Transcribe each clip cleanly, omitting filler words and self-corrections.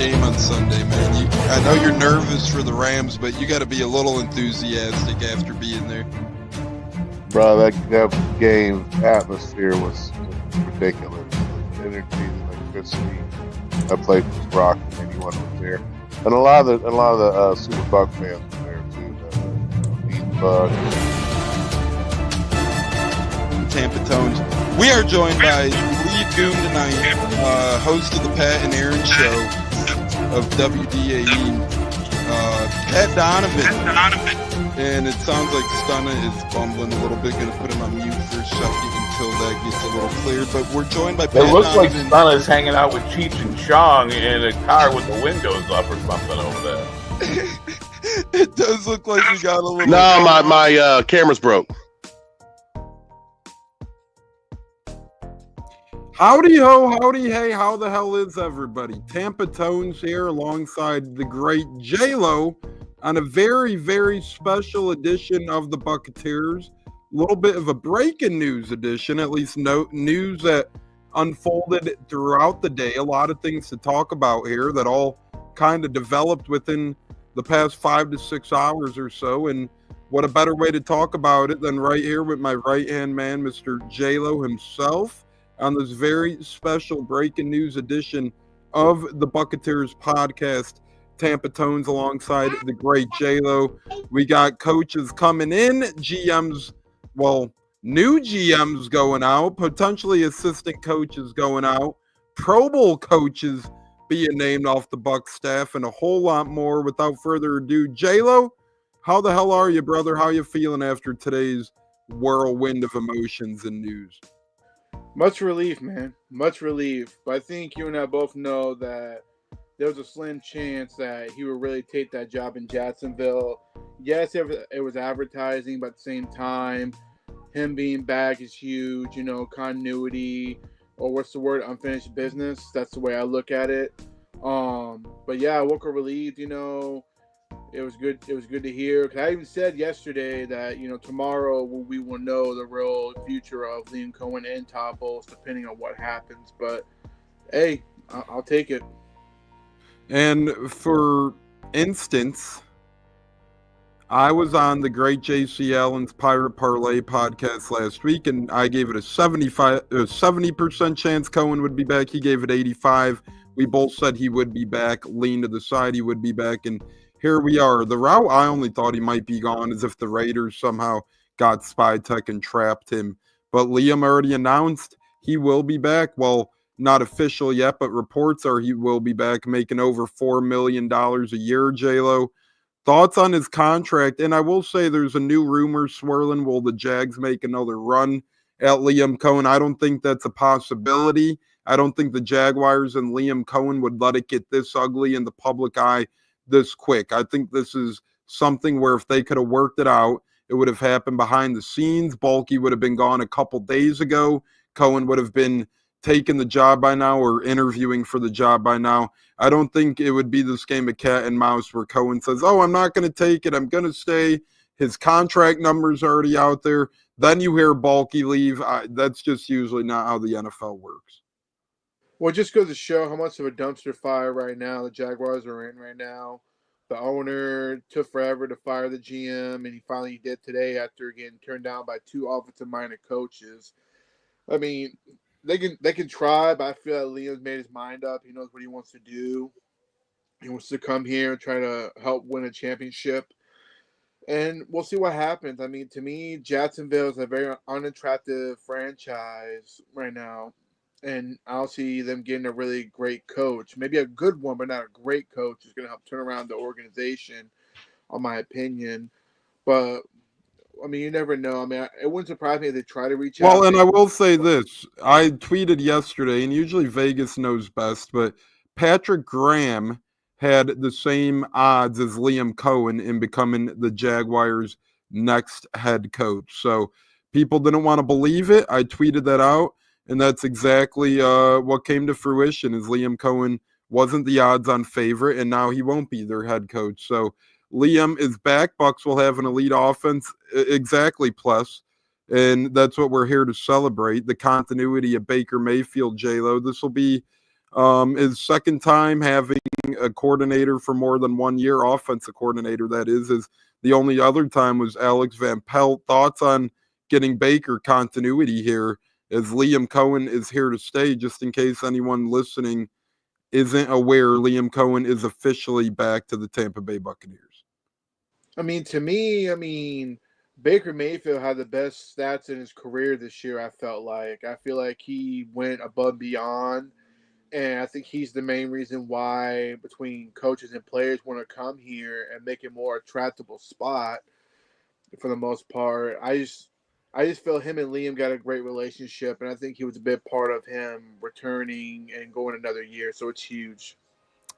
game on Sunday, man. I know you're nervous for the Rams, but you got to be a little enthusiastic after being there. Bro, that game atmosphere was ridiculous. The energy, the electricity. That place was rocking. Anyone was there, and a lot of the Super Buck fans were there too. The Bucs. Tampa Tones. We are joined by lead goon tonight, host of the Pat and Aaron show of WDAE, Pat Donovan. And it sounds like Stunna is bumbling a little bit. Going to put him on mute for a second until that gets a little cleared. But we're joined by Pat Donovan. It looks like Stunna's hanging out with Cheech and Chong in a car with the windows up or something over there. It does look like we got a little... No, my camera's broke. Howdy ho, howdy hey, how the hell is everybody? Tampa Tones here alongside the great J-Lo on a very, very special edition of the Buccaneers. A little bit of a breaking news edition, at least news that unfolded throughout the day. A lot of things to talk about here that all kind of developed within the past 5 to 6 hours or so. And what a better way to talk about it than right here with my right-hand man, Mr. J-Lo himself, on this very special breaking news edition of the Buccaneers podcast, Tampa Tones, alongside the great J-Lo. We got coaches coming in, GMs, well, new GMs going out, potentially assistant coaches going out, Pro Bowl coaches being named off the Bucs staff, and a whole lot more. Without further ado, J-Lo, how the hell are you, brother? How you feeling after today's whirlwind of emotions and news? Much relief, man. Much relief. But I think you and I both know that there was a slim chance that he would really take that job in Jacksonville. Yes, it was advertising, but at the same time, him being back is huge. You know, continuity, or what's the word, unfinished business. That's the way I look at it. But yeah, I woke up relieved. You know, it was good. It was good to hear. Cause I even said yesterday that, you know, tomorrow we will know the real future of Liam Coen and Todd Bowles, depending on what happens. But hey, I'll take it. And for instance, I was on the great JC Allen's Pirate Parlay podcast last week, and I gave it a 70% chance Coen would be back. He gave it 85. We both said he would be back, lean to the side he would be back, and here we are. The route I only thought he might be gone is if the Raiders somehow got spy tech and trapped him. But Liam already announced he will be back. Well, not official yet, but reports are he will be back, making over $4 million a year, J-Lo. Thoughts on his contract? And I will say there's a new rumor swirling. Will the Jags make another run at Liam Coen? I don't think that's a possibility. I don't think the Jaguars and Liam Coen would let it get this ugly in the public eye this quick. I think this is something where if they could have worked it out, it would have happened behind the scenes. Balky would have been gone a couple days ago. Coen would have been taking the job by now or interviewing for the job by now. I don't think it would be this game of cat and mouse where Coen says, oh, I'm not going to take it, I'm going to stay. His contract number's already out there. Then you hear Balky leave. That's just usually not how the NFL works. Well, it just goes to show how much of a dumpster fire right now the Jaguars are in right now. The owner took forever to fire the GM, and he finally did today after getting turned down by 2 offensive-minded coaches. I mean, they can try, but I feel like Liam's made his mind up. He knows what he wants to do. He wants to come here and try to help win a championship. And we'll see what happens. I mean, to me, Jacksonville is a very unattractive franchise right now. And I'll see them getting a really great coach. Maybe a good one, but not a great coach who's going to help turn around the organization, in my opinion. But, I mean, you never know. I mean, it wouldn't surprise me if they try to reach out. Well, and I will say this. I tweeted yesterday, and usually Vegas knows best, but Patrick Graham had the same odds as Liam Coen in becoming the Jaguars' next head coach. So people didn't want to believe it. I tweeted that out, and that's exactly what came to fruition is Liam Coen wasn't the odds-on favorite, and now he won't be their head coach. So Liam is back. Bucs will have an elite offense, exactly, plus. And that's what we're here to celebrate, the continuity of Baker Mayfield, J-Lo. This will be His second time having a coordinator for more than 1 year, offensive coordinator, that is the only other time was Alex Van Pelt. Thoughts on getting Baker continuity here, as Liam Coen is here to stay, just in case anyone listening isn't aware, Liam Coen is officially back to the Tampa Bay Buccaneers. I mean, to me, Baker Mayfield had the best stats in his career this year, I felt like. I feel like he went above and beyond, and I think he's the main reason why between coaches and players want to come here and make it more attractable spot for the most part. I just feel him and Liam got a great relationship, and I think he was a big part of him returning and going another year, so it's huge.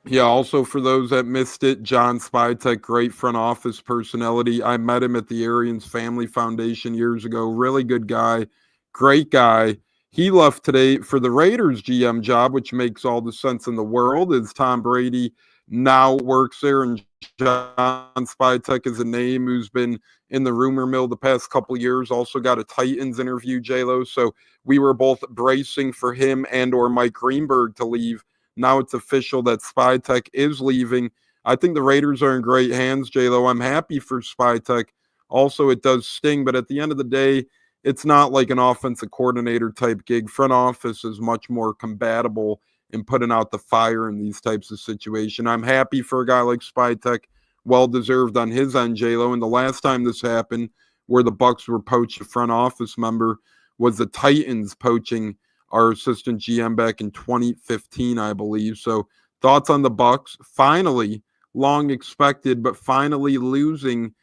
Yeah, also for those that missed it, John Spytek, great front office personality. I met him at the Arians Family Foundation years ago. Really good guy, great guy. He left today for the Raiders GM job, which makes all the sense in the world, as Tom Brady now works there, and John Spytek is a name who's been in the rumor mill the past couple years. Also got a Titans interview, J-Lo. So we were both bracing for him and or Mike Greenberg to leave. Now it's official that Spytek is leaving. I think the Raiders are in great hands, J-Lo. I'm happy for Spytek. Also, it does sting, but at the end of the day, it's not like an offensive coordinator type gig. Front office is much more compatible in putting out the fire in these types of situations. I'm happy for a guy like Spytek. Well-deserved on his end, J-Lo. And the last time this happened, where the Bucs were poached a front office member, was the Titans poaching our assistant GM back in 2015, I believe. So thoughts on the Bucs finally, long expected, but finally losing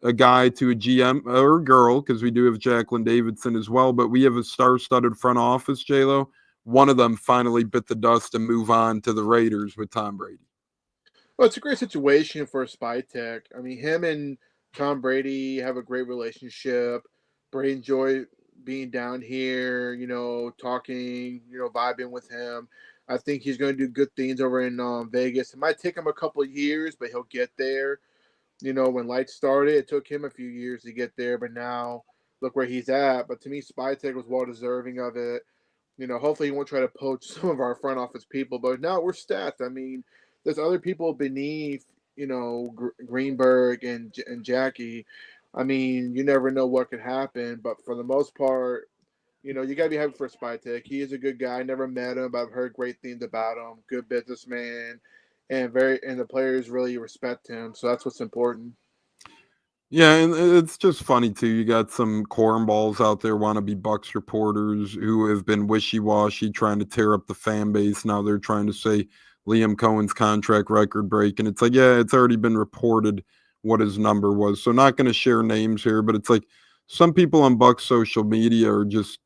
a guy to a GM or girl, because we do have Jacqueline Davidson as well, but we have a star-studded front office, J-Lo. One of them finally bit the dust and move on to the Raiders with Tom Brady. Well, it's a great situation for Spytek. I mean, him and Tom Brady have a great relationship. Brady enjoyed being down here, talking, vibing with him. I think he's going to do good things over in Vegas. It might take him a couple of years, but he'll get there. When Lights started, it took him a few years to get there, but now look where he's at. But to me, Spytek was well deserving of it. Hopefully he won't try to poach some of our front office people, but now we're stacked. I mean, there's other people beneath, Greenberg and Jackie. I mean, you never know what could happen, but for the most part, you got to be happy for Spytek. He is a good guy. I never met him, but I've heard great things about him. Good businessman, and the players really respect him. So that's what's important. Yeah, and it's just funny too. You got some cornballs out there, wannabe Bucs reporters who have been wishy-washy, trying to tear up the fan base. Now they're trying to say Liam Cohen's contract record break, and it's like, yeah, it's already been reported what his number was. So not going to share names here, but it's like some people on Bucs social media are just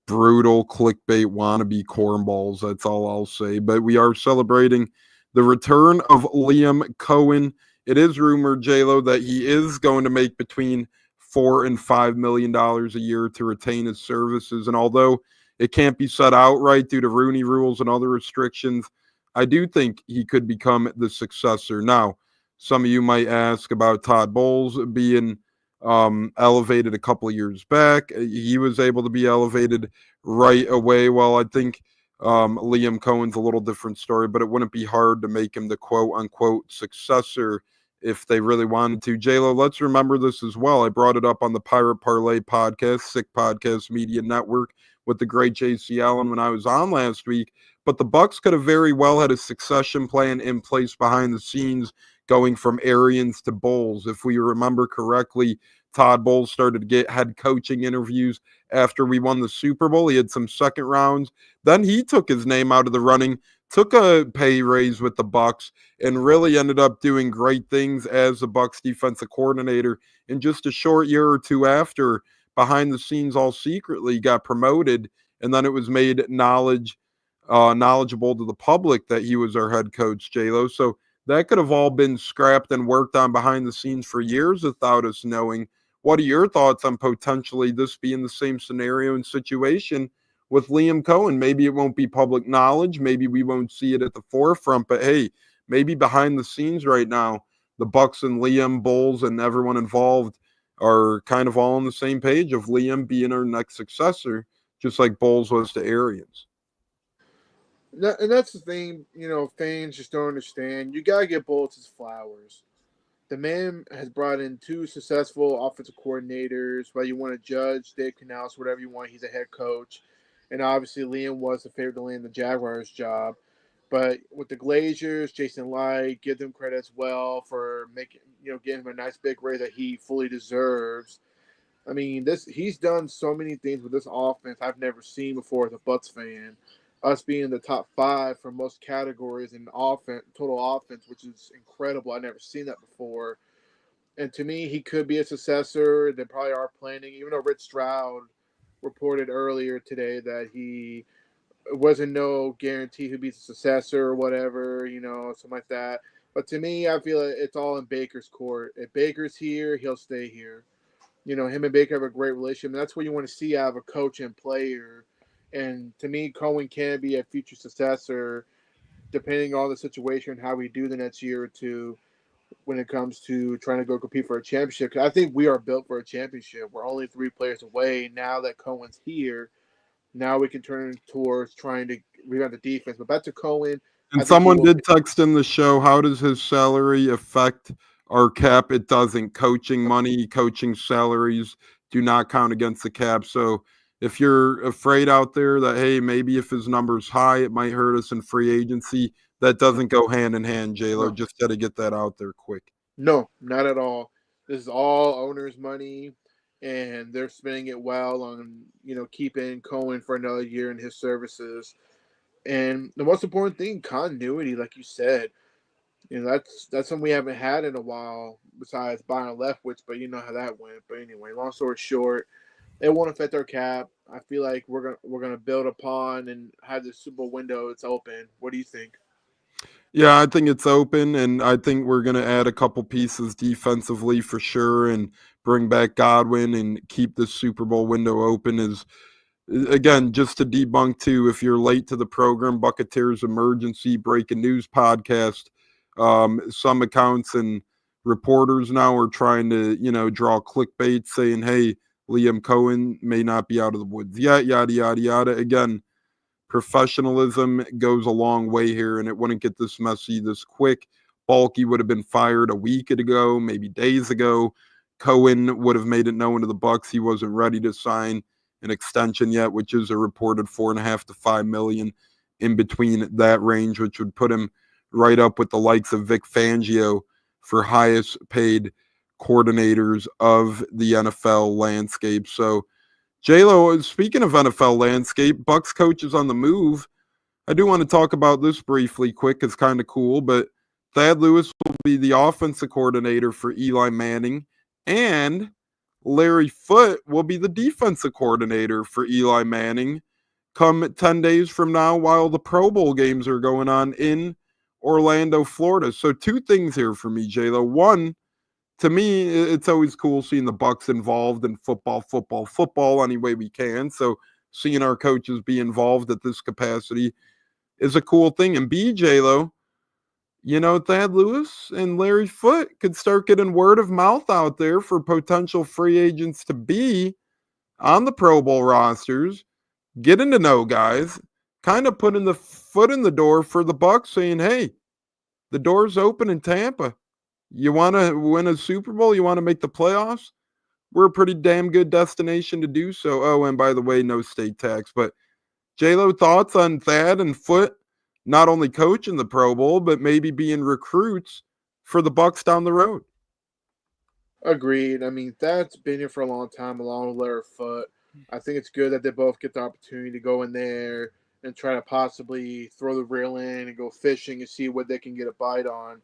brutal clickbait wannabe cornballs. That's all I'll say. But we are celebrating the return of Liam Coen. It is rumored, J-Lo, that he is going to make between $4 and $5 million a year to retain his services. And although it can't be said outright due to Rooney rules and other restrictions, I do think he could become the successor. Now, some of you might ask about Todd Bowles being elevated a couple of years back. He was able to be elevated right away. Well, I think Liam Cohen's a little different story, but it wouldn't be hard to make him the quote-unquote successor if they really wanted to. J-Lo, let's remember this as well. I brought it up on the Pirate Parlay podcast, Sick Podcast Media Network, with the great J.C. Allen when I was on last week. But the Bucs could have very well had a succession plan in place behind the scenes going from Arians to Bowles. If we remember correctly, Todd Bowles started to get head coaching interviews after we won the Super Bowl. He had some second rounds. Then he took his name out of the running, took a pay raise with the Bucs, and really ended up doing great things as the Bucs defensive coordinator. In just a short year or two after, behind the scenes, all secretly got promoted, and then it was made knowledgeable to the public that he was our head coach, J-Lo. So that could have all been scrapped and worked on behind the scenes for years without us knowing. What are your thoughts on potentially this being the same scenario and situation with Liam Coen? Maybe it won't be public knowledge. Maybe we won't see it at the forefront. But hey, maybe behind the scenes right now, the Bucs and Liam, Bowles, and everyone involved are kind of all on the same page of Liam being our next successor, just like Bowles was to Arians. And that's the thing, fans just don't understand. You gotta get Bolts his flowers. The man has brought in two successful offensive coordinators. Whether you want to judge Dave Canales, whatever you want, he's a head coach. And obviously, Liam was the favorite to land the Jaguars job. But with the Glazers, Jason Light, give them credit as well for making, getting him a nice big raise that he fully deserves. I mean, he's done so many things with this offense I've never seen before as a Bucs fan. Us being in the top 5 for most categories in offense, total offense, which is incredible. I've never seen that before. And to me, he could be a successor. They probably are planning, even though Rich Stroud reported earlier today that he wasn't no guarantee he'd be the successor or whatever, something like that. But to me, I feel like it's all in Baker's court. If Baker's here, he'll stay here. Him and Baker have a great relationship. And that's what you want to see out of a coach and player. And to me, Coen can be a future successor, depending on the situation, how we do the next year or two when it comes to trying to go compete for a championship. I think we are built for a championship. We're only 3 players away. Now that Cohen's here, now we can turn towards trying to rebound the defense. But back to Coen, I And think he someone will. did text in the show, how does his salary affect our cap? It doesn't. Coaching money, coaching salaries do not count against the cap. So if you're afraid out there that, hey, maybe if his number's high, it might hurt us in free agency, that doesn't go hand in hand, J-Lo. No, Just got to get that out there quick. no, not at all. This is all owners' money, and they're spending it well on keeping Cohen for another year in his services. And the most important thing, continuity, like you said. That's something we haven't had in a while besides Byron Leftwich, but you know how that went. But anyway, long story short, it won't affect our cap. I feel like we're gonna build upon and have the Super Bowl window. It's open. What do you think? Yeah, I think it's open, and I think we're going to add a couple pieces defensively for sure and bring back Godwin and keep the Super Bowl window open. Is again, just to debunk too, if you're late to the program, Buccaneers emergency breaking news podcast, some accounts and reporters now are trying to, draw clickbait saying, hey, Liam Cohen may not be out of the woods yet, yada, yada, yada. Again, professionalism goes a long way here, and it wouldn't get this messy this quick. Balky would have been fired a week ago, maybe days ago. Cohen would have made it known to the Bucs he wasn't ready to sign an extension yet, which is a reported 4.5 to 5 million, in between that range, which would put him right up with the likes of Vic Fangio for highest paid coordinators of the NFL landscape. So J-Lo, speaking of NFL landscape, Bucs coaches on the move. I do want to talk about this briefly, quick. It's kind of cool, but Thad Lewis will be the offensive coordinator for Eli Manning, and Larry Foote will be the defensive coordinator for Eli Manning come 10 days from now while the Pro Bowl games are going on in Orlando, Florida. So 2 things here for me, J-Lo. One, to me, it's always cool seeing the Bucs involved in football any way we can. So seeing our coaches be involved at this capacity is a cool thing. And B, J-Lo, Thad Lewis and Larry Foote could start getting word of mouth out there for potential free agents to be on the Pro Bowl rosters, getting to know guys, kind of putting the foot in the door for the Bucs, saying, hey, the door's open in Tampa. You want to win a Super Bowl? You want to make the playoffs? We're a pretty damn good destination to do so. Oh, and by the way, no state tax. But J-Lo, thoughts on Thad and Foote not only coaching the Pro Bowl, but maybe being recruits for the Bucs down the road? Agreed. I mean, Thad's been here for a long time, along with Larry Foote. I think it's good that they both get the opportunity to go in there and try to possibly throw the reel in and go fishing and see what they can get a bite on.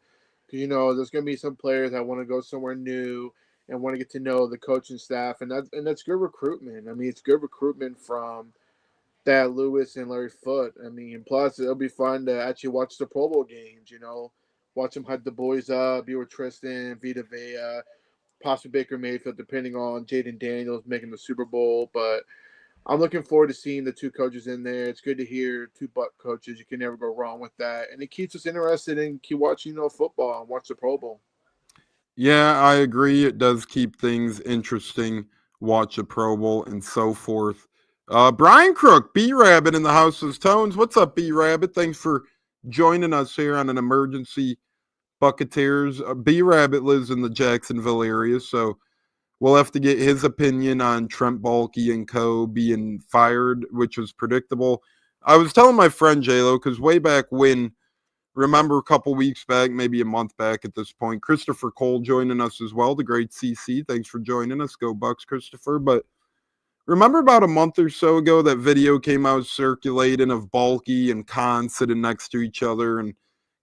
Because there's going to be some players that want to go somewhere new and want to get to know the coaching staff, and that's good recruitment. I mean, it's good recruitment from Thad Lewis and Larry Foote. I mean, plus it'll be fun to actually watch the Pro Bowl games. Watch them hype the boys up, be with Tristan, Vita Vea, possibly Baker Mayfield, depending on Jaden Daniels making the Super Bowl. But I'm looking forward to seeing the 2 coaches in there. It's good to hear 2 Buck coaches. You can never go wrong with that. And it keeps us interested in keep watching football and watch the Pro Bowl. Yeah, I agree. It does keep things interesting. Watch a Pro Bowl and so forth. Brian Crook, B-Rabbit in the house of tones. What's up, B-Rabbit? Thanks for joining us here on an emergency Buccaneers. B-Rabbit lives in the Jacksonville area, so we'll have to get his opinion on Trent Baalke and co. being fired, which was predictable. I was telling my friend J-Lo, because way back when, remember a couple weeks back, maybe a month back at this point, Christopher Cole joining us as well, the great CC. Thanks for joining us. Go Bucs, Christopher. But remember about a month or so ago, that video came out circulating of Baalke and Coen sitting next to each other, and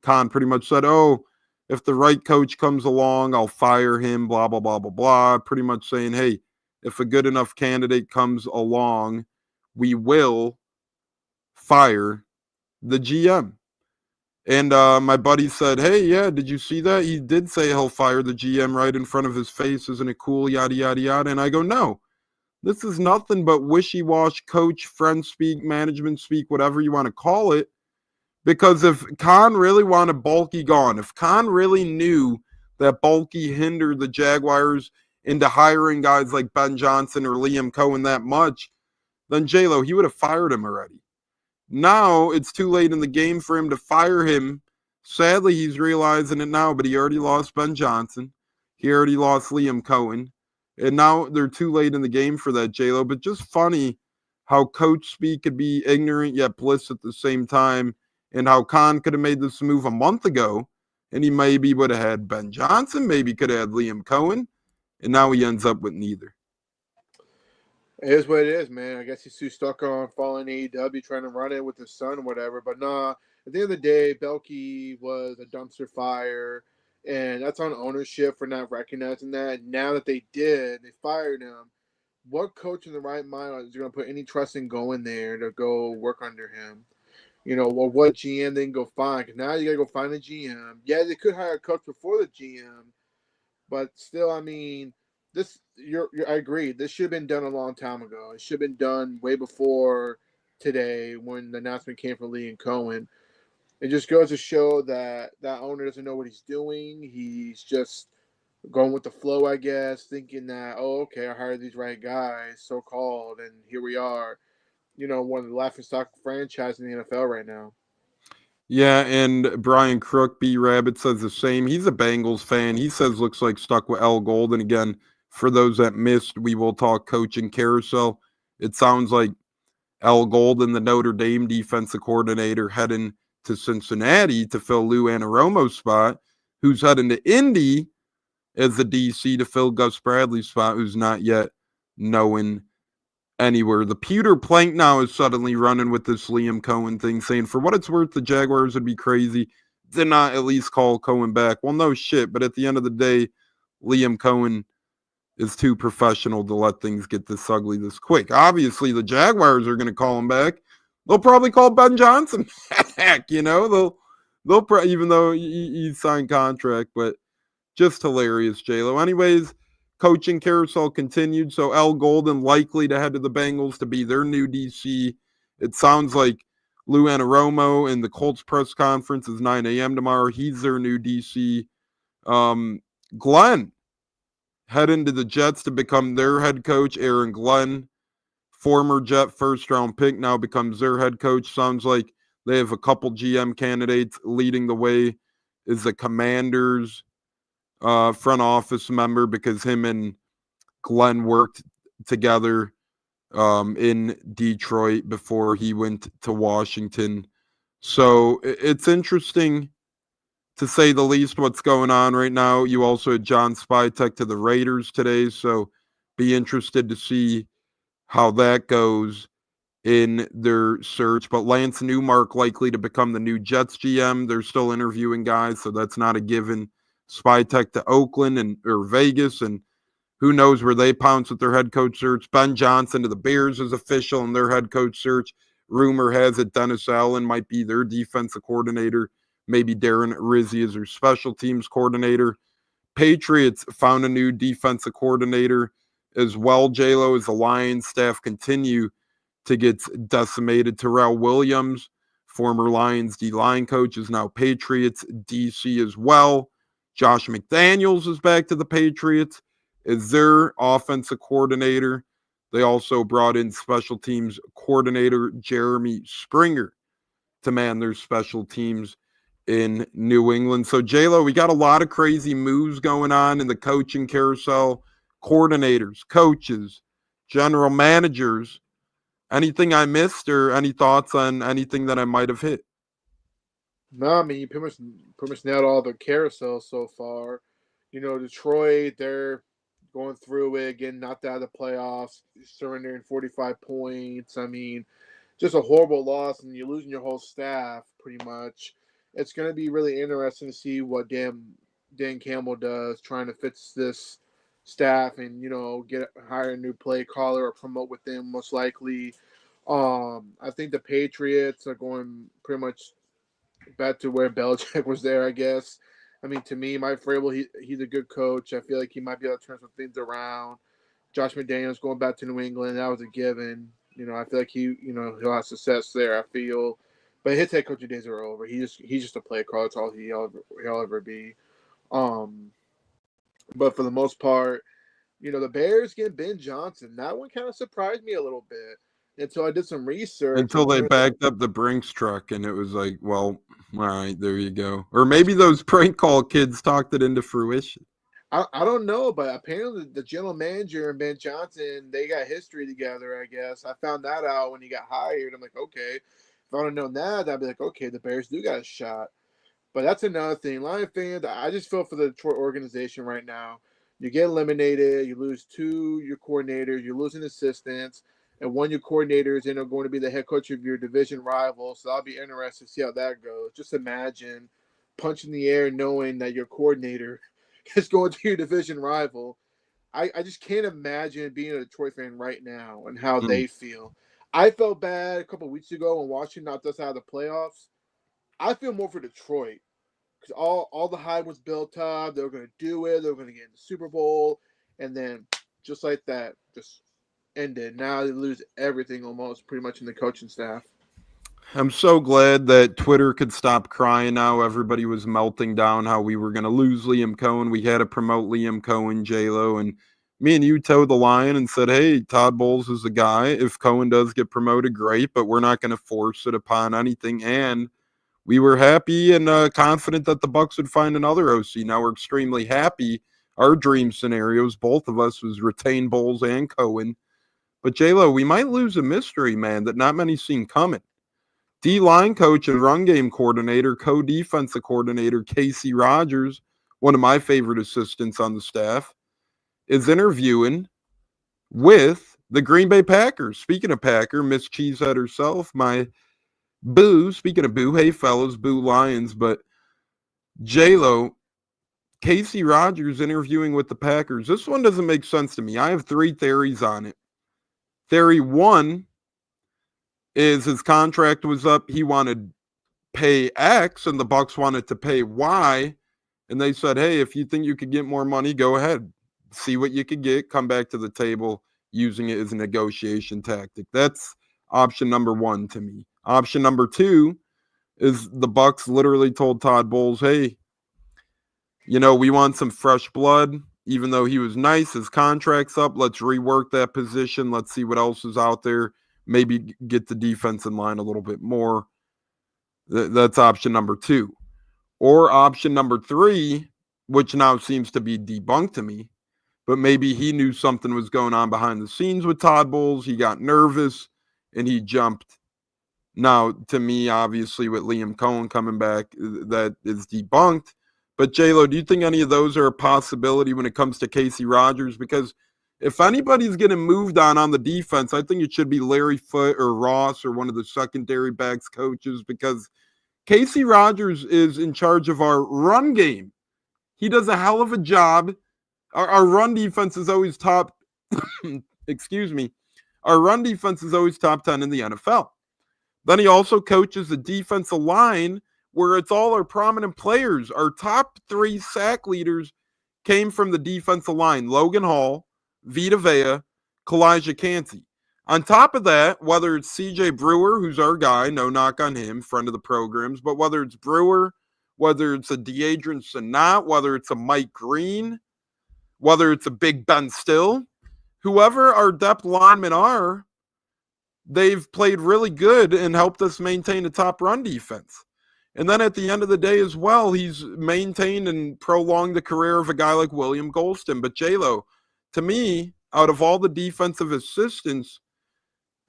Coen pretty much said, oh, if the right coach comes along, I'll fire him, blah, blah, blah, blah, blah. Pretty much saying, hey, if a good enough candidate comes along, we will fire the GM. And my buddy said, hey, yeah, did you see that? He did say he'll fire the GM right in front of his face. Isn't it cool? Yada, yada, yada. And I go, no. This is nothing but wishy-washy coach, friend speak, management speak, whatever you want to call it. Because if Coen really wanted Baalke gone, if Coen really knew that Baalke hindered the Jaguars into hiring guys like Ben Johnson or Liam Coen that much, then J-Lo, he would have fired him already. Now it's too late in the game for him to fire him. Sadly, he's realizing it now, but he already lost Ben Johnson. He already lost Liam Coen. And now they're too late in the game for that, J-Lo. But just funny how coach speak could be ignorant yet bliss at the same time, and how Coen could have made this move a month ago, and he maybe would have had Ben Johnson, maybe could have had Liam Coen, and now he ends up with neither. It is what it is, man. I guess he's too stuck on following AEW, trying to run it with his son or whatever. But nah, at the end of the day, Baalke was a dumpster fire, and that's on ownership for not recognizing that. Now that they did, they fired him. What coach in the right mind is going to put any trust in going there to go work under him? You know, or what GM they can go find? Because now you got to go find a GM. Yeah, they could hire a coach before the GM, but still, I mean, I agree. This should have been done a long time ago. It should have been done way before today when the announcement came from Liam Coen. It just goes to show that that owner doesn't know what he's doing. He's just going with the flow, I guess, thinking that, oh, okay, I hired these right guys, so-called, and here we are. You know, one of the laughingstock franchise in the NFL right now. Yeah, and Brian Crook, B-Rabbit, says the same. He's a Bengals fan. He says looks like stuck with Al Golden. Again, for those that missed, we will talk coaching carousel. It sounds like Al Golden, the Notre Dame defensive coordinator, heading to Cincinnati to fill Lou Anarumo's spot, who's heading to Indy as the DC to fill Gus Bradley's spot, who's not yet knowing anywhere. The pewter plank now is suddenly running with this Liam Coen thing, saying for what it's worth, the Jaguars would be crazy to not at least call Coen back. Well, no shit, but at the end of the day, Liam Coen is too professional to let things get this ugly this quick. Obviously, the Jaguars are going to call him back. They'll probably call Ben Johnson back, you know. They'll even though he signed contract, but just hilarious, J-Lo. Anyways, coaching carousel continued. So Al Golden likely to head to the Bengals to be their new DC. It sounds like Lou Anarumo in the Colts press conference is 9 a.m. tomorrow. He's their new DC. Glenn heading to the Jets to become their head coach. Aaron Glenn, former Jet first-round pick, now becomes their head coach. Sounds like they have a couple GM candidates. Leading the way is the Commanders front office member, because him and Glenn worked together in Detroit before he went to Washington. So it's interesting, to say the least, what's going on right now. You also had John Spytek to the Raiders today, so be interested to see how that goes in their search. But Lance Newmark likely to become the new Jets GM. They're still interviewing guys, so that's not a given. Spytek to Oakland or Vegas, and who knows where they pounce with their head coach search. Ben Johnson to the Bears is official in their head coach search. Rumor has it Dennis Allen might be their defensive coordinator. Maybe Darren Rizzi is their special teams coordinator. Patriots found a new defensive coordinator as well, J-Lo, as the Lions staff continue to get decimated. Terrell Williams, former Lions D-line coach, is now Patriots DC as well. Josh McDaniels is back to the Patriots as their offensive coordinator. They also brought in special teams coordinator Jeremy Springer to man their special teams in New England. So, J-Lo, we got a lot of crazy moves going on in the coaching carousel. Coordinators, coaches, general managers. Anything I missed or any thoughts on anything that I might have hit? No, I mean, you pretty much nailed all the carousel so far. Detroit, they're going through it, getting knocked out of the playoffs, surrendering 45 points. I mean, just a horrible loss, and you're losing your whole staff pretty much. It's going to be really interesting to see what Dan Campbell does, trying to fix this staff and hire a new play caller or promote within most likely. I think the Patriots are going pretty much back to where Belichick was there, I guess. I mean, to me, Mike Vrabel, he's a good coach. I feel like he might be able to turn some things around. Josh McDaniels going back to New England, that was a given. I feel like he'll have success there, I feel. But his head coaching days are over. He's just a play caller. That's all he'll ever be. But for the most part, the Bears get Ben Johnson. That one kind of surprised me a little bit until I did some research. Until they backed up the Brinks truck, and it was like, well, all right, there you go. Or maybe those prank call kids talked it into fruition. I don't know, but apparently the general manager and Ben Johnson, they got history together, I guess. I found that out when he got hired. I'm like, okay. If I would have known that, I'd be like, okay, the Bears do got a shot. But that's another thing. Lion fans, I just feel for the Detroit organization right now. You get eliminated. You lose two your coordinators. You're losing assistants. And one of your coordinators are going to be the head coach of your division rival. So I'll be interested to see how that goes. Just imagine punching the air knowing that your coordinator is going to your division rival. I just can't imagine being a Detroit fan right now and how they feel. I felt bad a couple of weeks ago when Washington knocked us out of the playoffs. I feel more for Detroit because all the hype was built up. They were going to do it. They were going to get in the Super Bowl. And then just like that, just ended. Now they lose everything almost pretty much in the coaching staff. I'm so glad that Twitter could stop crying now. Everybody was melting down how we were going to lose Liam Coen. We had to promote Liam Coen, J-Lo, and me and you towed the line and said, hey, Todd Bowles is the guy. If Coen does get promoted, great, but we're not going to force it upon anything. And we were happy and confident that the Bucs would find another OC. Now we're extremely happy. Our dream scenarios, both of us, was retain Bowles and Coen. But J-Lo, we might lose a mystery man that not many seen coming. D-line coach and run game coordinator, co-defensive coordinator Casey Rogers, one of my favorite assistants on the staff, is interviewing with the Green Bay Packers. Speaking of Packer, Miss Cheesehead herself, my boo. Speaking of boo, hey fellas, boo Lions. But J-Lo, Casey Rogers interviewing with the Packers. This one doesn't make sense to me. I have 3 theories on it. Theory 1 is his contract was up. He wanted pay X and the Bucs wanted to pay Y. And they said, hey, if you think you could get more money, go ahead. See what you could get. Come back to the table using it as a negotiation tactic. That's option number 1 to me. Option number 2 is the Bucs literally told Todd Bowles, hey, we want some fresh blood. Even though he was nice, his contract's up. Let's rework that position. Let's see what else is out there. Maybe get the defense in line a little bit more. That's option number 2. Or option number 3, which now seems to be debunked to me, but maybe he knew something was going on behind the scenes with Todd Bowles. He got nervous and he jumped. Now, to me, obviously, with Liam Coen coming back, that is debunked. But, J-Lo, do you think any of those are a possibility when it comes to Casey Rogers? Because if anybody's getting moved on the defense, I think it should be Larry Foote or Ross or one of the secondary backs coaches, because Casey Rogers is in charge of our run game. He does a hell of a job. Our run defense is always top, excuse me, our run defense is always top 10 in the NFL. Then he also coaches the defensive line where it's all our prominent players. Our top 3 sack leaders came from the defensive line: Logan Hall, Vita Vea, Kalijah Kancey. On top of that, whether it's CJ Brewer, who's our guy, no knock on him, friend of the programs, but whether it's Brewer, whether it's a Deadrian Sanat, whether it's a Mike Green, whether it's a Big Ben Still, whoever our depth linemen are, they've played really good and helped us maintain a top run defense. And then at the end of the day as well, he's maintained and prolonged the career of a guy like William Golston. But J-Lo, to me, out of all the defensive assistants,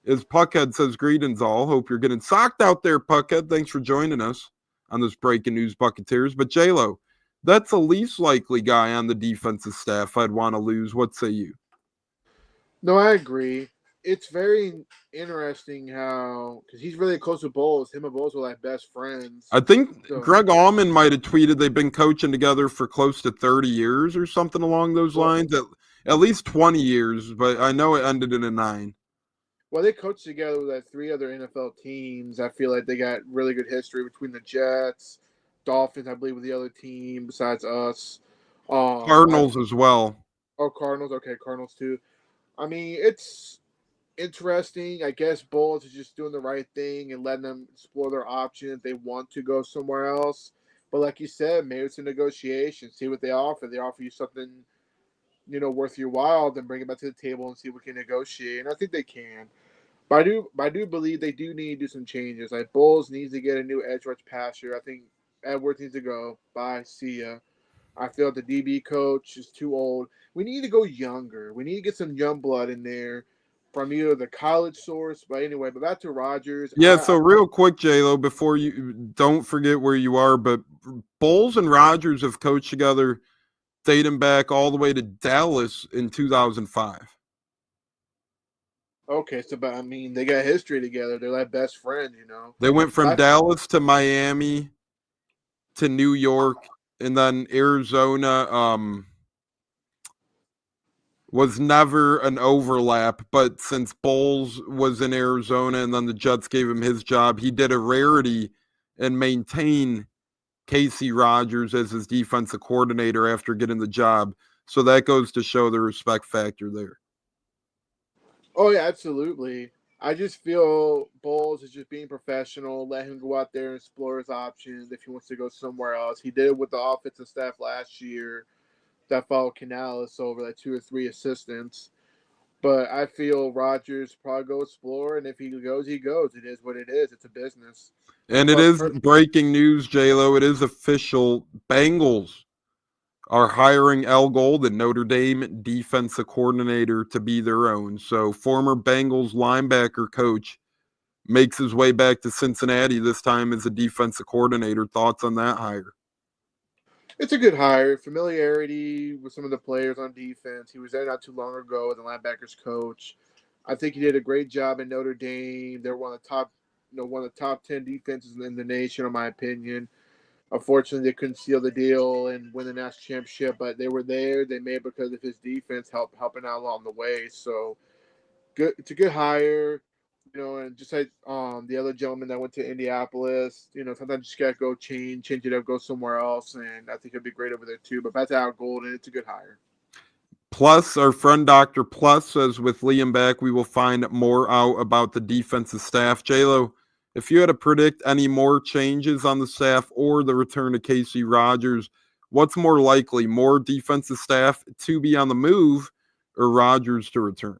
as Puckhead says, greetings all. Hope you're getting socked out there, Puckhead. Thanks for joining us on this Breaking News Buccaneers. But J-Lo, that's the least likely guy on the defensive staff I'd want to lose. What say you? No, I agree. It's very interesting how, because he's really close to Bowles. Him and Bowles were like best friends. I think So- Greg Allman might have tweeted they've been coaching together for close to 30 years or something along those lines. At least 20 years, but I know it ended in a 9. Well, they coached together with like 3 other NFL teams. I feel like they got really good history between the Jets, Dolphins, I believe, with the other team besides us. Cardinals as well. Cardinals. Okay, Cardinals too. I mean, it's interesting. I guess Bulls is just doing the right thing and letting them explore their options. They want to go somewhere else. But like you said, maybe it's a negotiation. See what they offer. They offer you something, worth your while, then bring it back to the table and see if we can negotiate. And I think they can. But I do believe they do need to do some changes. Like Bulls needs to get a new edge rush passer. I think Edwards needs to go. Bye. See ya. I feel the DB coach is too old. We need to go younger. We need to get some young blood in there from either the college source. But anyway, but back to Rodgers. Yeah, so real quick, J-Lo, before you don't forget where you are, but Bowles and Rodgers have coached together dating back all the way to Dallas in 2005. Okay, so but I mean they got history together. They're like best friends, They went from Dallas to Miami to New York, and then Arizona was never an overlap. But since Bowles was in Arizona and then the Jets gave him his job, he did a rarity and maintain Casey Rodgers as his defensive coordinator after getting the job. So that goes to show the respect factor there. Oh yeah, absolutely. I just feel Bowles is just being professional. Let him go out there and explore his options if he wants to go somewhere else. He did it with the offensive staff last year. That followed Canales over like 2 or 3 assistants. But I feel Rodgers probably go explore, and if he goes, he goes. It is what it is. It's a business. And it is breaking news, J-Lo. It is official. Bengals are hiring Al Golden, Notre Dame defensive coordinator, to be their own. So former Bengals linebacker coach makes his way back to Cincinnati, this time as a defensive coordinator. Thoughts on that hire? It's a good hire. Familiarity with some of the players on defense. He was there not too long ago as a linebackers coach. I think he did a great job in Notre Dame. They're one of the top 10 defenses in the nation, in my opinion. Unfortunately, they couldn't seal the deal and win the national championship, but they were there. They made it because of his defense helping out along the way. So, good. It's a good hire, And just like the other gentleman that went to Indianapolis, sometimes you just gotta go change it up, go somewhere else, and I think it'd be great over there too. But back to Al Golden, it's a good hire. Plus, our friend Dr. Plus says with Liam back, we will find more out about the defensive staff. J-Lo, if you had to predict any more changes on the staff or the return of Casey Rodgers, what's more likely, more defensive staff to be on the move or Rodgers to return?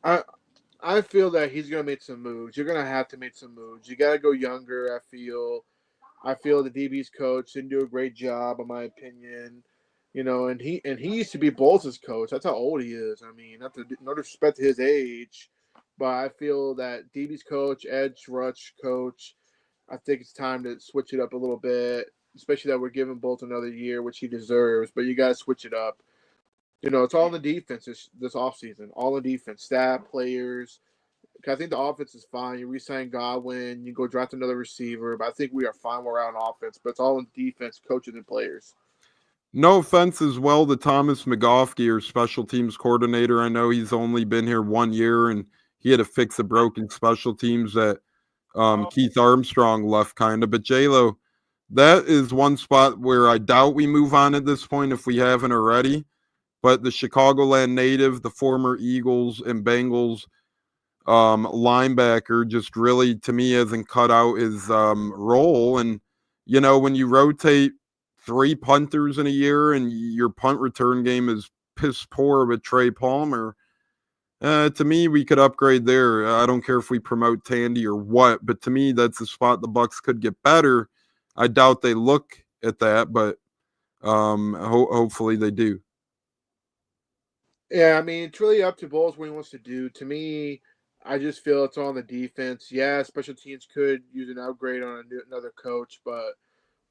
I feel that he's going to make some moves. You're going to have to make some moves. You got to go younger, I feel the DB's coach didn't do a great job, in my opinion. And he used to be Bowles' coach. That's how old he is. I mean, no disrespect to his age, but I feel that DB's coach, edge rush coach, I think it's time to switch it up a little bit, especially that we're giving Bowles another year, which he deserves. But you got to switch it up. It's all in the defense this offseason. All in defense, staff, players. I think the offense is fine. You re-sign Godwin. You go draft another receiver. But I think we are fine where we're on offense. But it's all in defense, coaches, and players. No offense as well to Thomas McGoffey, our special teams coordinator. I know he's only been here 1 year, and he had to fix the broken special teams that Keith Armstrong left, kind of. But J-Lo, that is one spot where I doubt we move on at this point if we haven't already. But the Chicagoland native, the former Eagles and Bengals linebacker, just really, to me, hasn't cut out his role. And, when you rotate 3 punters in a year and your punt return game is piss poor with Trey Palmer. To me, we could upgrade there. I don't care if we promote Tandy or what, but to me, that's a spot the Bucs could get better. I doubt they look at that, but hopefully they do. Yeah, I mean, it's really up to Bowles what he wants to do. To me, I just feel it's on the defense. Yeah, special teams could use an upgrade on another coach, but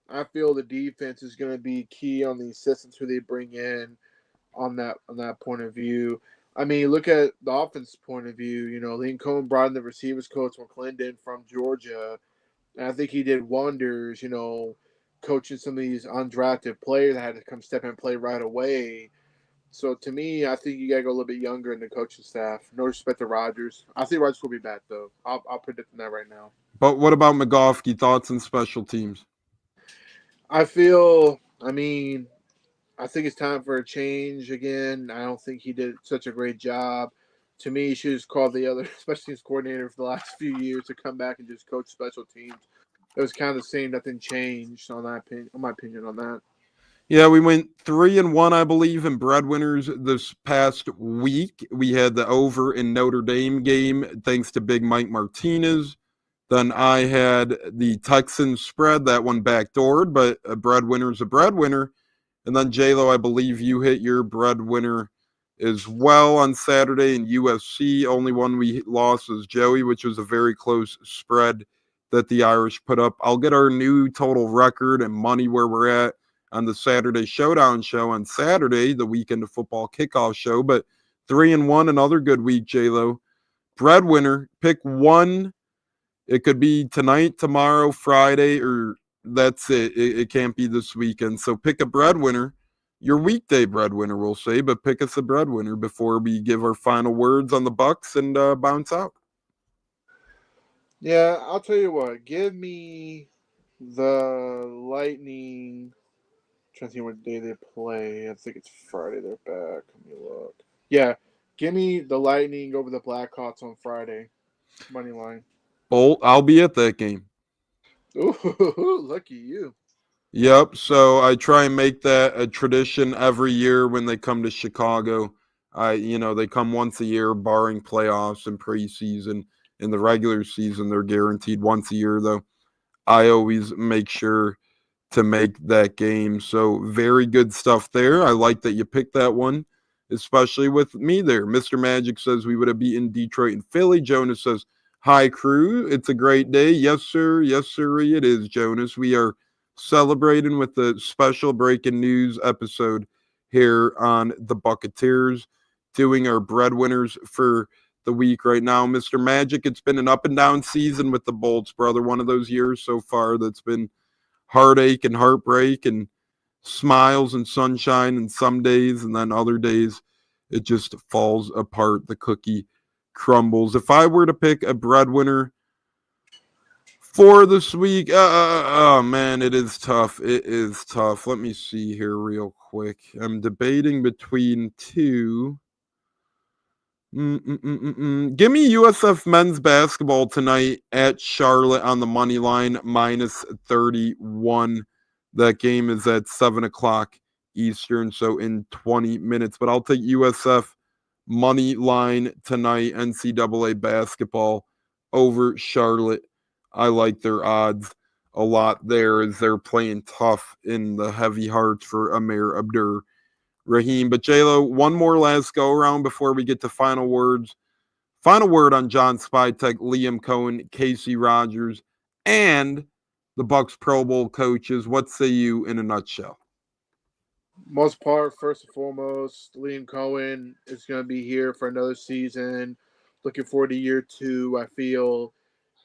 I feel the defense is going to be key on the assistants who they bring in on that point of view. I mean, look at the offense point of view. You know, Liam Coen brought in the receivers coach McClendon from Georgia, and I think he did wonders. You know, coaching some of these undrafted players that had to come step in and play right away. So to me, I think you gotta go a little bit younger in the coaching staff. No respect to Rodgers. I think Rodgers will be back though. I'll predict that right now. But what about McGoffkey? Thoughts on special teams? I feel. I mean, I think it's time for a change again. I don't think he did such a great job. To me, he should have called the other special teams coordinator for the last few years to come back and just coach special teams. It was kind of the same. Nothing changed on that. On my opinion on that. Yeah, we went 3-1, I believe, in breadwinners this past week. We had the over in Notre Dame game, thanks to Big Mike Martinez. Then I had the Texans spread, that one backdoored, but a breadwinner's a breadwinner. And then, J-Lo, I believe you hit your breadwinner as well on Saturday in USC. Only one we lost was Joey, which was a very close spread that the Irish put up. I'll get our new total record and money where we're at on the Saturday Showdown show on Saturday, the weekend of football kickoff show. But 3-1, another good week, J-Lo. Breadwinner, pick one. It could be tonight, tomorrow, Friday, or that's it. It can't be this weekend. So pick a breadwinner. Your weekday breadwinner, we'll say, but pick us a breadwinner before we give our final words on the Bucs and bounce out. Yeah, I'll tell you what. Give me the Lightning. I'm trying to think what day they play. I think it's Friday. They're back. Let me look. Yeah, give me the Lightning over the Blackhawks on Friday. Money line. Bolt, I'll be at that game. Ooh, lucky you. Yep. So I try and make that a tradition every year when they come to Chicago. They come once a year, barring playoffs and preseason. In the regular season, they're guaranteed once a year, though. I always make sure to make that game. So very good stuff there. I like that you picked that one, especially with me there. Mr. Magic says we would have beaten Detroit and Philly. Jonas says, hi, crew. It's a great day. Yes, sir. Yes, sir. It is, Jonas. We are celebrating with the special breaking news episode here on the Buccaneers, doing our breadwinners for the week right now. Mr. Magic, it's been an up and down season with the Bolts, brother. One of those years so far that's been heartache and heartbreak and smiles and sunshine and some days, and then other days it just falls apart. The cookie crumbles. If I were to pick a breadwinner for this week, oh man, it is tough. It is tough. Let me see here real quick. I'm debating between two. Give me USF men's basketball tonight at Charlotte on the money line, minus 31. That game is at 7 o'clock Eastern, so in 20 minutes. But I'll take USF money line tonight, NCAA basketball over Charlotte. I like their odds a lot there as they're playing tough in the heavy hearts for Amir Abdur Rahim. But J-Lo, one more last go around before we get to final words. Final word on John Spytek, Liam Coen, Casey Rogers, and the Bucs Pro Bowl coaches. What say you in a nutshell? Most part, first and foremost, Liam Coen is going to be here for another season. Looking forward to year two. I feel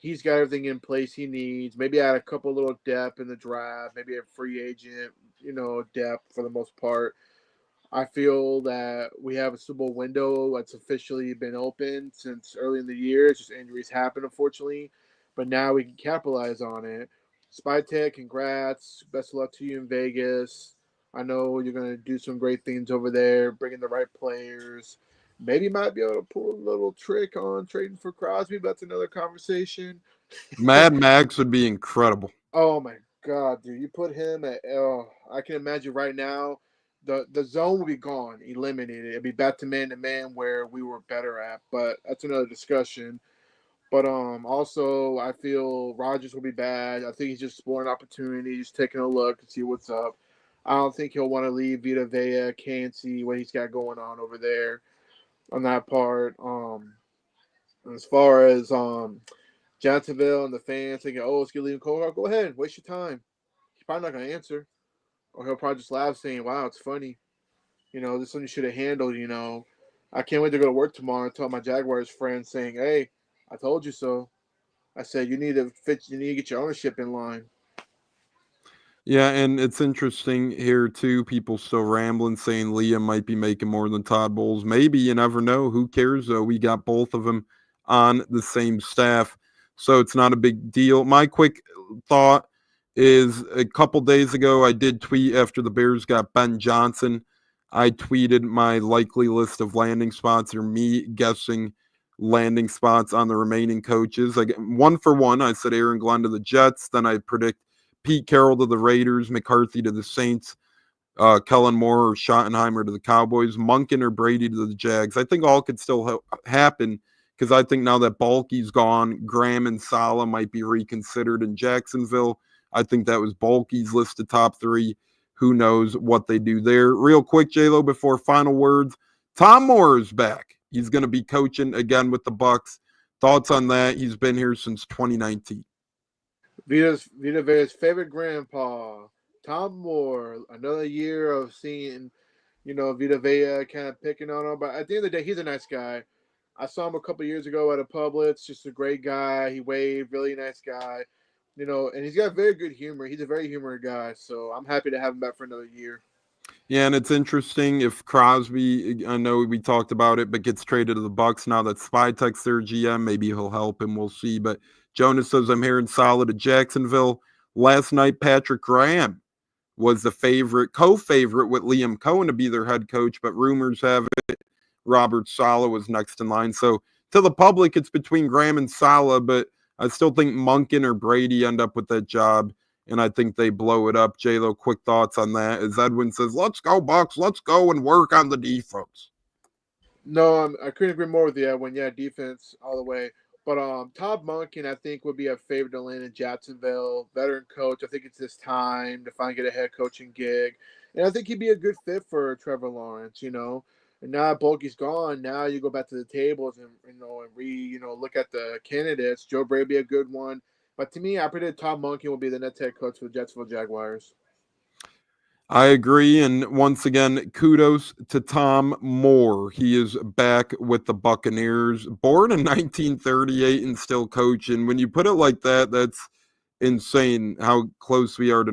he's got everything in place he needs. Maybe add a couple little depth in the draft. Maybe a free agent, depth for the most part. I feel that we have a Super Bowl window that's officially been open since early in the year. It's just injuries happen, unfortunately. But now we can capitalize on it. Spytek, congrats. Best of luck to you in Vegas. I know you're going to do some great things over there, bringing the right players. Maybe you might be able to pull a little trick on trading for Crosby, but that's another conversation. Mad Max would be incredible. Oh, my God, dude. You put him at I can imagine right now the zone will be gone, eliminated. It'll be back to man where we were better at. But that's another discussion. But also I feel Rodgers will be bad. I think he's just exploring opportunities, taking a look to see what's up. I don't think he'll want to leave Vita Vea. Can't see what he's got going on over there on that part. As far as Jacksonville and the fans thinking, oh, it's gonna leave Cole, go ahead, waste your time. He's probably not gonna answer. Or he'll probably just laugh saying, wow, it's funny. This is something you should have handled. I can't wait to go to work tomorrow and tell my Jaguars friends saying, hey, I told you so. I said you need to get your ownership in line. Yeah, and it's interesting here too. People still rambling, saying Liam might be making more than Todd Bowles. Maybe, you never know. Who cares though? We got both of them on the same staff, so it's not a big deal. My quick thought is a couple days ago, I did tweet after the Bears got Ben Johnson. I tweeted my likely list of landing spots, or me guessing landing spots on the remaining coaches. I get 1-for-1. I said Aaron Glenn to the Jets. Then I predict Pete Carroll to the Raiders, McCarthy to the Saints, Kellen Moore or Schottenheimer to the Cowboys, Monken or Brady to the Jags. I think all could still happen because I think now that Bulky's gone, Graham and Saleh might be reconsidered in Jacksonville. I think that was Bulky's list of top 3. Who knows what they do there. Real quick, J-Lo, before final words, Tom Moore is back. He's going to be coaching again with the Bucs. Thoughts on that? He's been here since 2019. Vita Vea's favorite grandpa, Tom Moore. Another year of seeing, Vita Vea kind of picking on him. But at the end of the day, he's a nice guy. I saw him a couple years ago at a Publix. Just a great guy. He waved, really nice guy. And he's got very good humor. He's a very humorous guy. So I'm happy to have him back for another year. Yeah, and it's interesting if Crosby, I know we talked about it, but gets traded to the Bucs now that Spytek's their GM. Maybe he'll help him. We'll see. But Jonas says, I'm hearing solid at Jacksonville. Last night, Patrick Graham was the co-favorite with Liam Coen to be their head coach, but rumors have it Robert Saleh was next in line. So to the public, it's between Graham and Saleh, but I still think Monken or Brady end up with that job, and I think they blow it up. J-Lo, quick thoughts on that? As Edwin says, let's go, Bucs. Let's go and work on the defense. No, I couldn't agree more with you, Edwin. Yeah, defense all the way. But Todd Monken, I think, would be a favorite to land in Jacksonville. Veteran coach. I think it's his time to finally get a head coaching gig. And I think he'd be a good fit for Trevor Lawrence, And now Bulky's gone. Now you go back to the tables and look at the candidates. Joe Brady would be a good one. But to me, I predict Todd Monken will be the next head coach for the Jacksonville Jaguars. I agree, and once again, kudos to Tom Moore. He is back with the Buccaneers, born in 1938 and still coaching. When you put it like that, that's insane how close we are to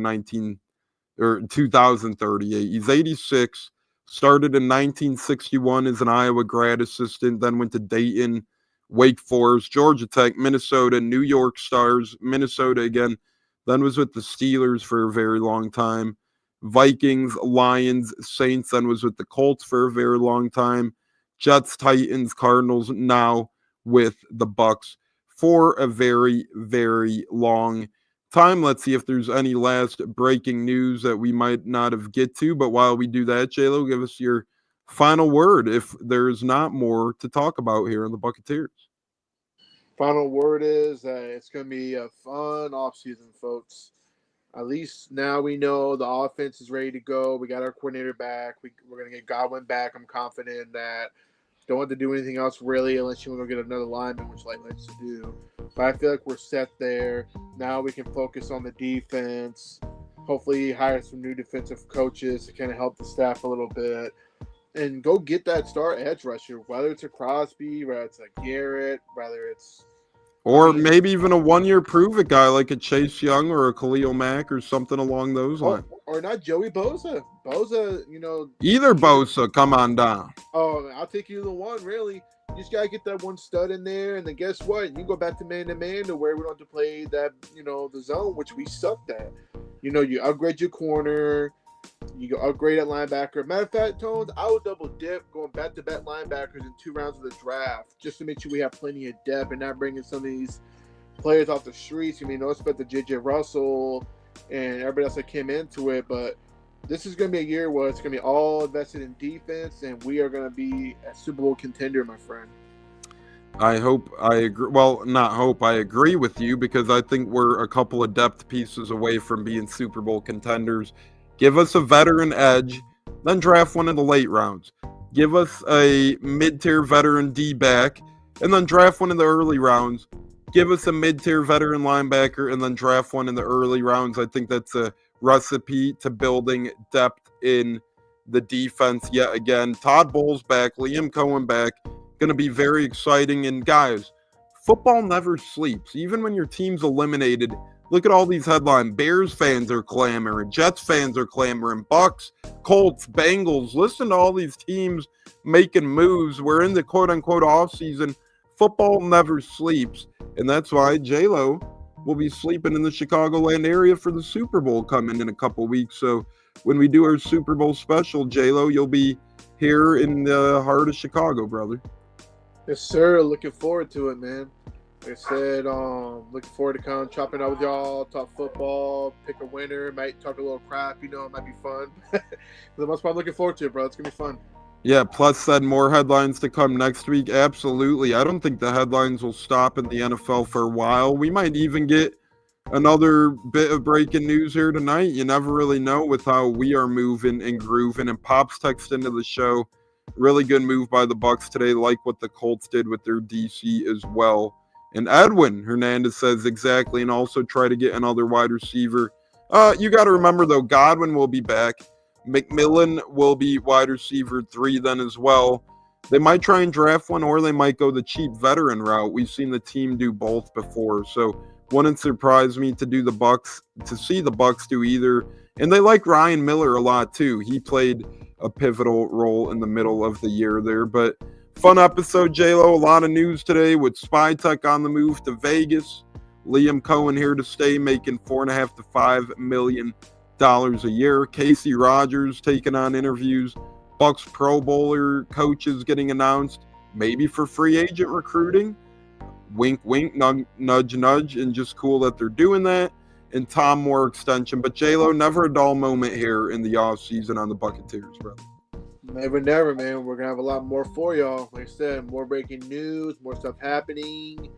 2038. He's 86, started in 1961 as an Iowa grad assistant, then went to Dayton, Wake Forest, Georgia Tech, Minnesota, New York Stars, Minnesota again, then was with the Steelers for a very long time. Vikings, Lions, Saints, then was with the Colts for a very long time. Jets, Titans, Cardinals, now with the Bucs for a very, very long time. Let's see if there's any last breaking news that we might not have get to. But while we do that, J-Lo, give us your final word if there's not more to talk about here on the Buccaneers. Final word is that it's going to be a fun offseason, folks. At least now we know the offense is ready to go. We got our coordinator back. We're going to get Godwin back. I'm confident in that. Don't have to do anything else really unless you want to get another lineman, which Light likes to do. But I feel like we're set there. Now we can focus on the defense. Hopefully hire some new defensive coaches to kind of help the staff a little bit. And go get that star edge rusher, whether it's a Crosby, whether it's a Garrett, whether it's or maybe even a one-year prove-it guy like a Chase Young or a Khalil Mack or something along those lines. Or not Joey Bosa. Bosa, Either Bosa, come on down. Oh, I'll take either one, really. You just got to get that one stud in there, and then guess what? You go back to man-to-man to where we don't have to play that, the zone, which we sucked at. You upgrade your corner. You go upgrade at linebacker. Matter of fact, Tones, I would double dip going back-to-back linebackers in 2 rounds of the draft just to make sure we have plenty of depth and not bringing some of these players off the streets. No respect to J.J. Russell and everybody else that came into it, but this is going to be a year where it's going to be all invested in defense, and we are going to be a Super Bowl contender, my friend. I hope I agree. Well, not hope. I agree with you because I think we're a couple of depth pieces away from being Super Bowl contenders. Give us a veteran edge, then draft one in the late rounds. Give us a mid-tier veteran D-back, and then draft one in the early rounds. Give us a mid-tier veteran linebacker, and then draft one in the early rounds. I think that's a recipe to building depth in the defense yet again. Todd Bowles back, Liam Coen back. Going to be very exciting. And guys, football never sleeps. Even when your team's eliminated, look at all these headlines. Bears fans are clamoring. Jets fans are clamoring. Bucs, Colts, Bengals. Listen to all these teams making moves. We're in the quote-unquote off-season. Football never sleeps. And that's why J-Lo will be sleeping in the Chicagoland area for the Super Bowl coming in a couple weeks. So when we do our Super Bowl special, J-Lo, you'll be here in the heart of Chicago, brother. Yes, sir. Looking forward to it, man. Like I said, looking forward to kind of chopping up with y'all, talk football, pick a winner, might talk a little crap, it might be fun. For the most part, I'm looking forward to it, bro. It's going to be fun. Yeah, plus said more headlines to come next week. Absolutely. I don't think the headlines will stop in the NFL for a while. We might even get another bit of breaking news here tonight. You never really know with how we are moving and grooving. And Pops text into the show. Really good move by the Bucs today, like what the Colts did with their DC as well. And Edwin Hernandez says exactly, and also try to get another wide receiver. You got to remember, though, Godwin will be back. McMillan will be wide receiver 3 then as well. They might try and draft one, or they might go the cheap veteran route. We've seen the team do both before, so wouldn't surprise me to see the Bucs do either. And they like Ryan Miller a lot too. He played a pivotal role in the middle of the year there. But fun episode, J-Lo. A lot of news today with Spy Tech on the move to Vegas. Liam Coen here to stay, making $4.5 to $5 million a year. Casey Rogers taking on interviews. Bucs Pro Bowler coaches getting announced, maybe for free agent recruiting. Wink, wink, nudge, nudge, and just cool that they're doing that. And Tom Moore extension. But J-Lo, never a dull moment here in the offseason on the Buccaneers, brother. Never, man. We're going to have a lot more for y'all. Like I said, more breaking news, more stuff happening.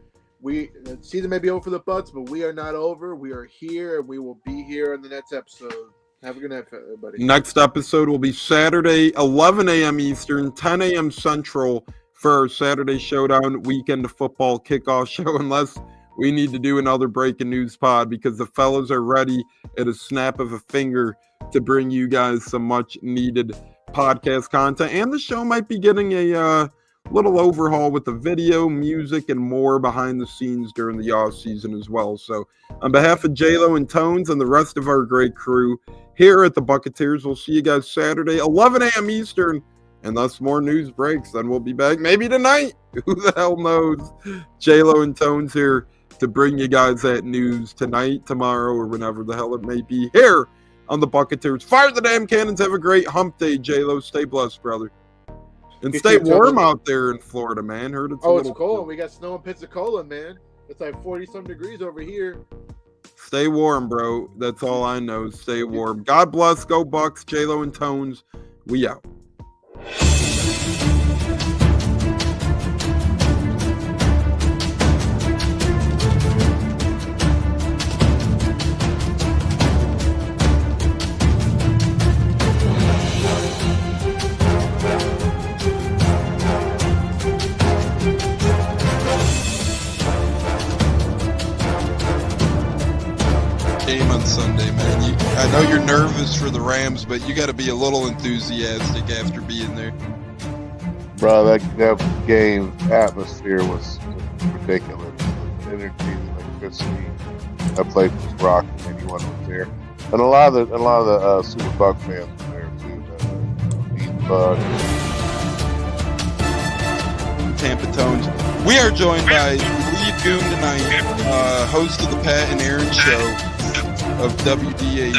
The season may be over for the Bucs, but we are not over. We are here, and we will be here in the next episode. Have a good night, everybody. Next episode will be Saturday, 11 a.m. Eastern, 10 a.m. Central for our Saturday Showdown Weekend of Football kickoff show, unless we need to do another breaking news pod, because the fellas are ready at a snap of a finger to bring you guys some much needed podcast content. And the show might be getting a little overhaul with the video, music, and more behind the scenes during the off season as well. So on behalf of J-Lo and Tones and the rest of our great crew here at the Buccaneers, we'll see you guys Saturday, 11 a.m. Eastern. Unless more news breaks, then we'll be back maybe tonight. Who the hell knows? J-Lo and Tones here to bring you guys that news tonight, tomorrow, or whenever the hell it may be here on the Buccaneers. Fire the damn cannons. Have a great hump day, J-Lo. Stay blessed, brother. And stay warm out there in Florida, man. Heard it's it's cold. We got snow in Pensacola, man. It's like 40-some degrees over here. Stay warm, bro. That's all I know. Stay warm. God bless. Go Bucs. J-Lo and Tones. We out. Game on Sunday, man. I know you're nervous for the Rams, but you got to be a little enthusiastic after being there. Bro, that game atmosphere was ridiculous. The energy, the electricity. That place was rocking. Anyone was there, and a lot of the Super Bucs fans were there too. Eating bug. Tampa Tones. We are joined by Lead Goon tonight, host of the Pat and Aaron Show of WDAE,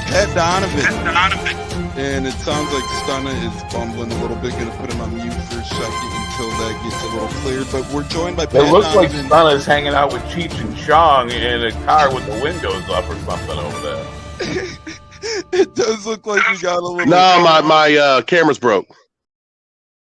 Pat Donovan. And it sounds like Stunna is bumbling a little bit. Going to put him on mute for a second until that gets a little clear. But we're joined by Pat It looks like Donovan. Stunna's hanging out with Cheech and Chong in a car with the windows up or something over there. It does look like we got a little. No, my camera's broke.